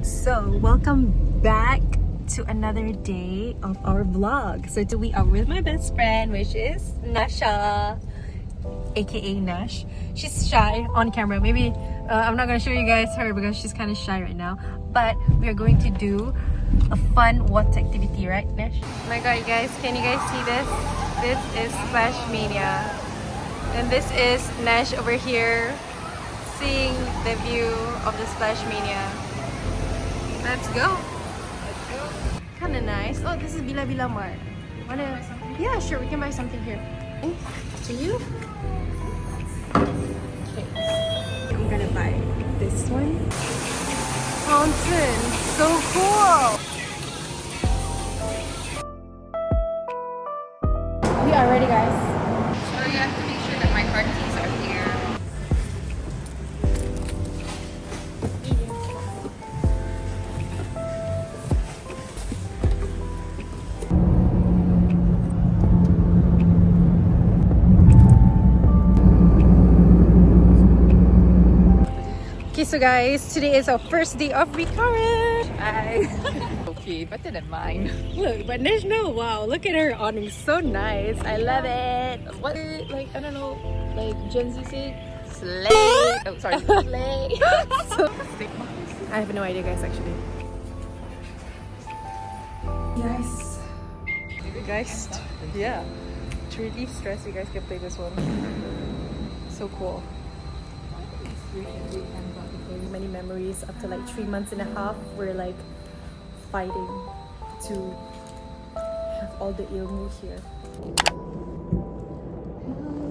So welcome back to another day of our vlog. So we are with my best friend, which is Nasha, aka Nash. She's shy on camera. Maybe I'm not gonna show you guys her because she's kind of shy right now. But we are going to do a fun water activity, right, Nash? Oh my god, you guys, can you guys see this? This is Splash Mania, and this is Nash over here seeing the view of the Splash Mania. Let's go. Let's go. Kinda nice. Oh, this is Bila Bila Mart. Wanna? Yeah, sure. We can buy something here. To you? Okay. I'm gonna buy this one. Fountain. So cool. We are ready, guys. So you have to make sure that my car keys are here. Okay, so guys, today is our first day of recurrent. Okay, better than mine. Look, but Nash, no, wow, look at her awning, so nice. I love it. What, like, I don't know, like Gen Z say? Slay! Oh, sorry. Slay. So, I have no idea, guys, actually. Nice. Guys, yeah. To relieve stress, you guys can play this one. So cool. Many memories after like 3 months and a half. We're like fighting to have all the ilmu here.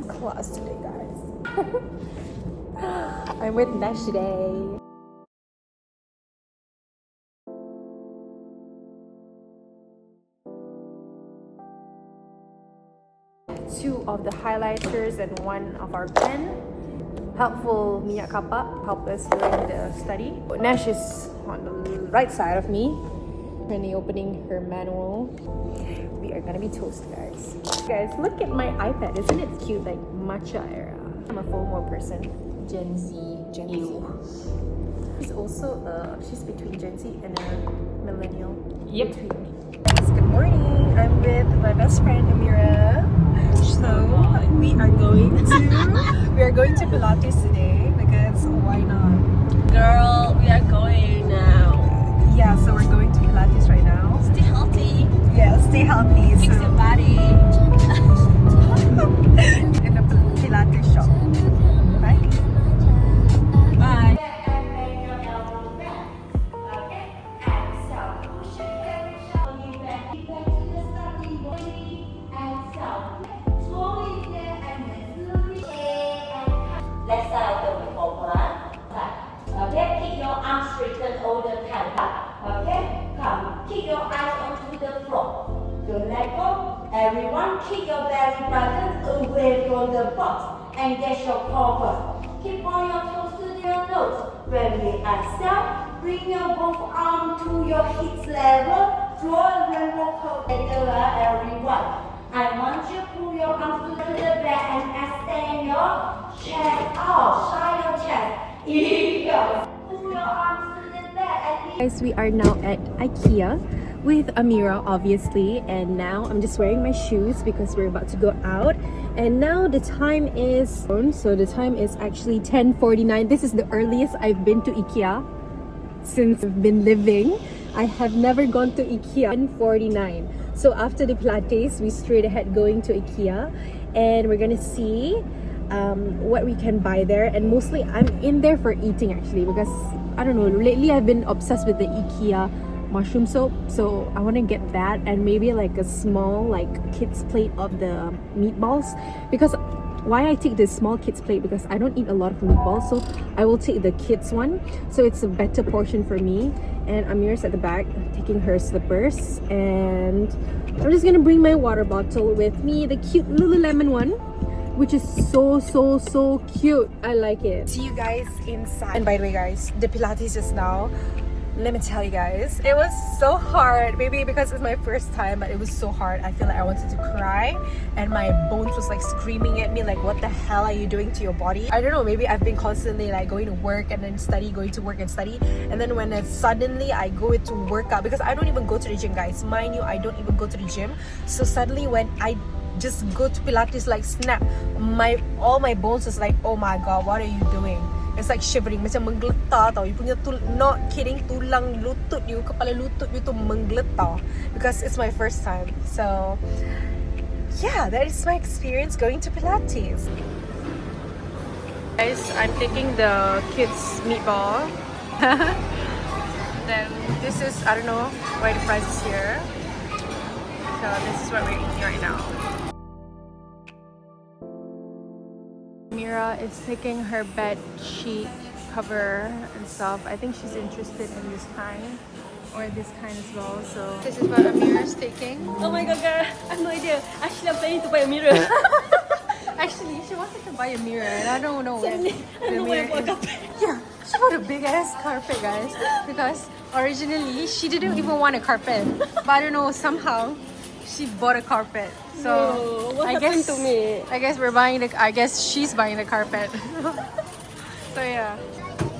Class today, guys. I'm with Nash today. Two of the highlighters and one of our pen. Helpful minyak kapak helped us during the study. Nash is on the right side of me. Currently opening her manual. We are gonna be toast, guys. Guys, look at my iPad. Isn't it cute? Like matcha era. I'm a FOMO person. Gen Z. Gen Z. She's also she's between Gen Z and a millennial. Yep. Guys, good morning. I'm with my best friend Amira. So we are going to Pilates today because why not? Girl, we are going now. Yeah, so we're going to Pilates right now. Stay healthy. Yeah, stay healthy. Fix your body. In the Pilates shop. Bye. Bye. Let's start the formula. Okay, keep your arms straightened over the pelvis. Okay, come, keep your eyes onto the floor. Don't let go. Everyone, keep your belly button away from the box. Engage your core first. Keep on your toes to your nose. When we exhale, bring your both arms to your hips level. Draw a rainbow curve together, everyone. I want you to pull your arms to the back and extend your chest out. Shine your chest. Here. Pull your arms to the back and Guys, we are now at IKEA with Amira, obviously, and now I'm just wearing my shoes because we're about to go out. And now the time is actually 10:49. This is the earliest I've been to IKEA since I've been living. I have never gone to IKEA. 10:49. So after the Pilates, we straight ahead going to IKEA, and we're gonna see what we can buy there. And mostly I'm in there for eating actually, because I don't know, lately I've been obsessed with the IKEA mushroom soap, so I want to get that, and maybe like a small like kids plate of the meatballs. Because why I take this small kids plate, because I don't eat a lot of meatballs, so I will take the kids one, so it's a better portion for me. And Amir's at the back taking her slippers, and I'm just gonna bring my water bottle with me, the cute Lululemon one, which is so cute. I like it. See you guys inside. And by the way, guys, the Pilates is now Let me tell you guys, it was so hard. Maybe because it's my first time, but it was so hard. I feel like I wanted to cry and my bones was like screaming at me like, what the hell are you doing to your body? I don't know, maybe I've been constantly like going to work and then study, going to work and study, and then when suddenly I go to work out, because I don't even go to the gym, guys. Mind you, I don't even go to the gym. So suddenly when I just go to Pilates, like snap, all my bones is like, oh my god, what are you doing? It's like shivering, macam menggeletar tau. You punya not kidding, tulang lutut you, kepala lutut you tu menggeletar, because it's my first time. So yeah, that is my experience going to Pilates. Guys, I'm taking the kids meatball. Then this is, I don't know why the price is here. So this is what we're eating right now. Mira is picking her bed sheet cover and stuff. I think she's interested in this kind or this kind as well. So this is what Amira's taking. Oh my god, girl. I have no idea. Actually, I'm planning to buy a mirror. Actually, she wanted to buy a mirror and I don't know where I don't know where I bought a carpet. Yeah, she bought a big ass carpet, guys. Because originally she didn't even want a carpet, but I don't know, somehow she bought a carpet. So Whoa, what happened to me? I guess we're buying the. I guess she's buying the carpet. So yeah,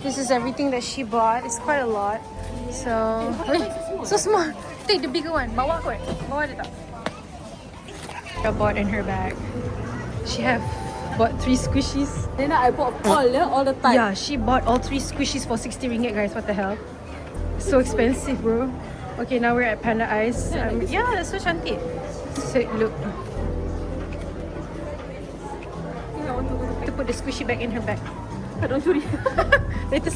this is everything that she bought. It's quite a lot. So so small. Take the bigger one. Bawa ko. Bawa dia tak. I bought in her bag. She have bought 3 squishies. Then I bought all the time. Yeah, she bought all 3 squishies for 60 ringgit, guys. What the hell? So expensive, bro. Okay, now we're at Panda Eyes. Yeah, that's so cantik. So look. Yeah, I want to go To put the squishy bag in her bag. I don't worry. Later.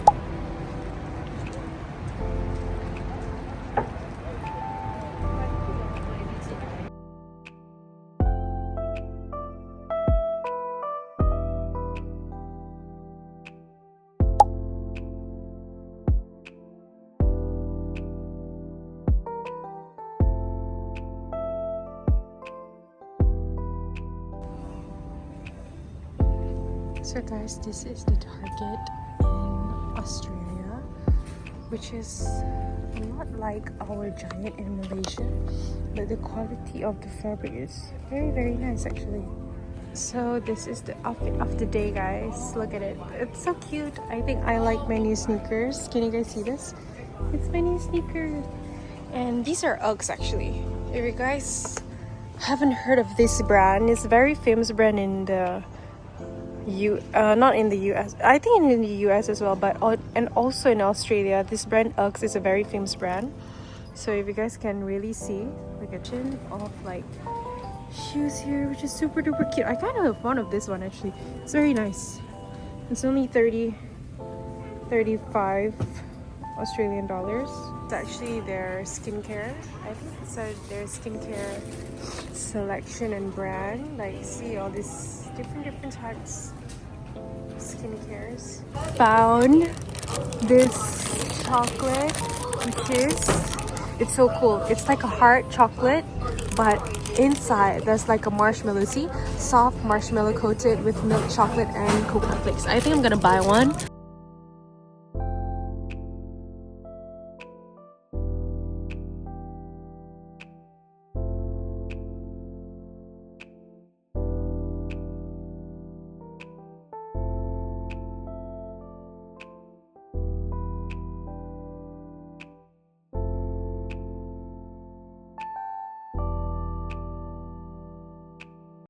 So guys, this is the Target in Australia, which is a lot like our Giant in Malaysia, but the quality of the fabric is very, very nice actually. So this is the outfit of the day, guys. Look at it. It's so cute. I think I like my new sneakers. Can you guys see this? It's my new sneakers. And these are Uggs actually. If you guys haven't heard of this brand, it's a very famous brand in the not in the US. I think in the US as well, but and also in Australia. This brand Uggs is a very famous brand. So if you guys can really see, like a chin of like shoes here, which is super duper cute. I kind of have fun of this one actually. It's very nice. It's only 35 Australian dollars. It's actually their skincare. I think it's their skincare selection and brand. Like, see all these different types of skincares. Found this chocolate, which is, it's so cool. It's like a hard chocolate, but inside there's like a marshmallow. See, soft marshmallow coated with milk chocolate and coconut flakes. I think I'm gonna buy one